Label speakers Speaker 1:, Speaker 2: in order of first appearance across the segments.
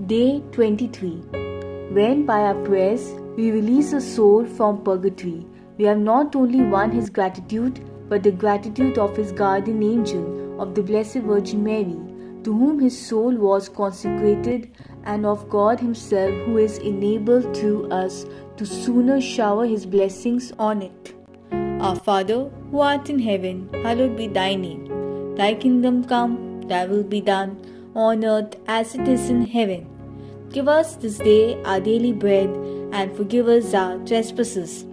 Speaker 1: Day 23. When by our prayers we release a soul from purgatory, we have not only won his gratitude, but the gratitude of his guardian angel, of the Blessed Virgin Mary, to whom his soul was consecrated, and of God himself, who is enabled through us to sooner shower his blessings on it. Our Father, who art in heaven, hallowed be thy name. Thy kingdom come, thy will be done, on earth as it is in heaven. Give us this day our daily bread, and forgive us our trespasses,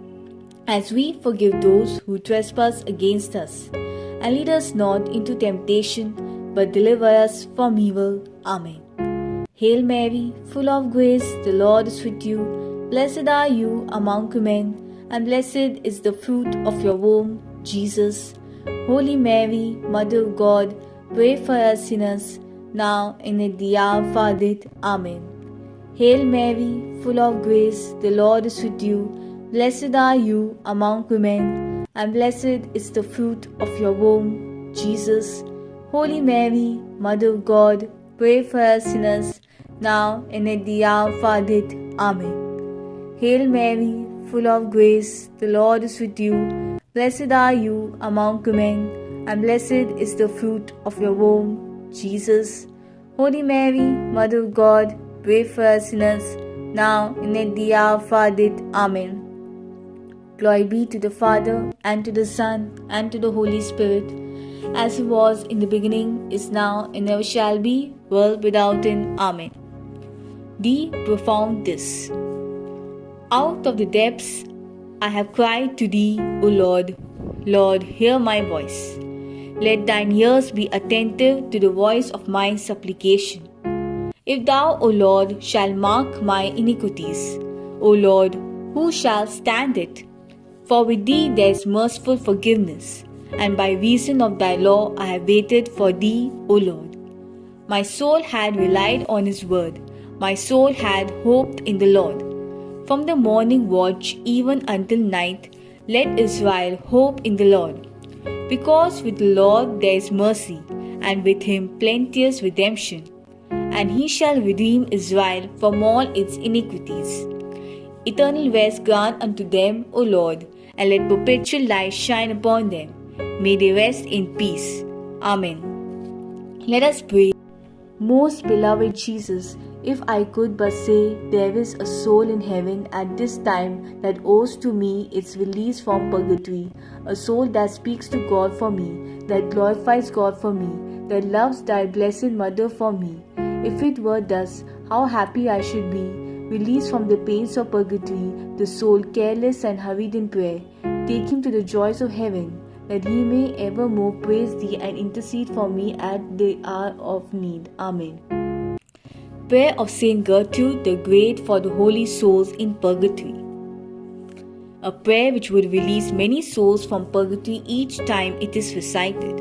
Speaker 1: as we forgive those who trespass against us. And lead us not into temptation, but deliver us from evil. Amen. Hail Mary, full of grace, the Lord is with you. Blessed are you among women, and blessed is the fruit of your womb, Jesus. Holy Mary, Mother of God, pray for us sinners, now and at the hour of our death. Amen. Hail Mary, full of grace, the Lord is with you. Blessed are you among women, and blessed is the fruit of your womb, Jesus. Holy Mary, Mother of God, pray for us sinners, now and at the hour of our death. Amen. Hail Mary, full of grace, the Lord is with you. Blessed are you among women, and blessed is the fruit of your womb, Jesus. Holy Mary, Mother of God, pray for us sinners, now and at the hour of our death. Amen. Glory be to the Father, and to the Son, and to the Holy Spirit, as it was in the beginning, is now, and ever shall be, world without end. Amen. The profound this. Out of the depths I have cried to thee, O Lord. Lord, hear my voice. Let thine ears be attentive to the voice of my supplication. If thou, O Lord, shalt mark my iniquities, O Lord, who shall stand it? For with thee there is merciful forgiveness, and by reason of thy law I have waited for thee, O Lord. My soul had relied on his word, my soul had hoped in the Lord. From the morning watch even until night, let Israel hope in the Lord. Because with the Lord there is mercy, and with him plenteous redemption. And he shall redeem Israel from all its iniquities. Eternal rest grant unto them, O Lord, and let perpetual light shine upon them. May they rest in peace. Amen. Let us pray. Most beloved Jesus, if I could but say there is a soul in heaven at this time that owes to me its release from purgatory, a soul that speaks to God for me, that glorifies God for me, that loves thy blessed mother for me. If it were thus, how happy I should be, released from the pains of purgatory, the soul careless and hurried in prayer. Take him to the joys of heaven, that he may evermore praise thee and intercede for me at the hour of need. Amen. Prayer of Saint Gertrude the Great for the holy souls in purgatory. A prayer which would release many souls from purgatory each time it is recited.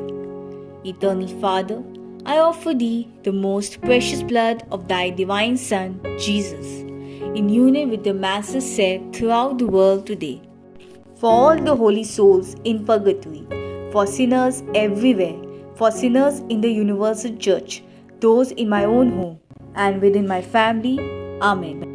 Speaker 1: Eternal Father, I offer thee the most precious blood of thy divine Son, Jesus, in union with the masses said throughout the world today, for all the holy souls in purgatory, for sinners everywhere, for sinners in the universal church, those in my own home, and within my family. Amen.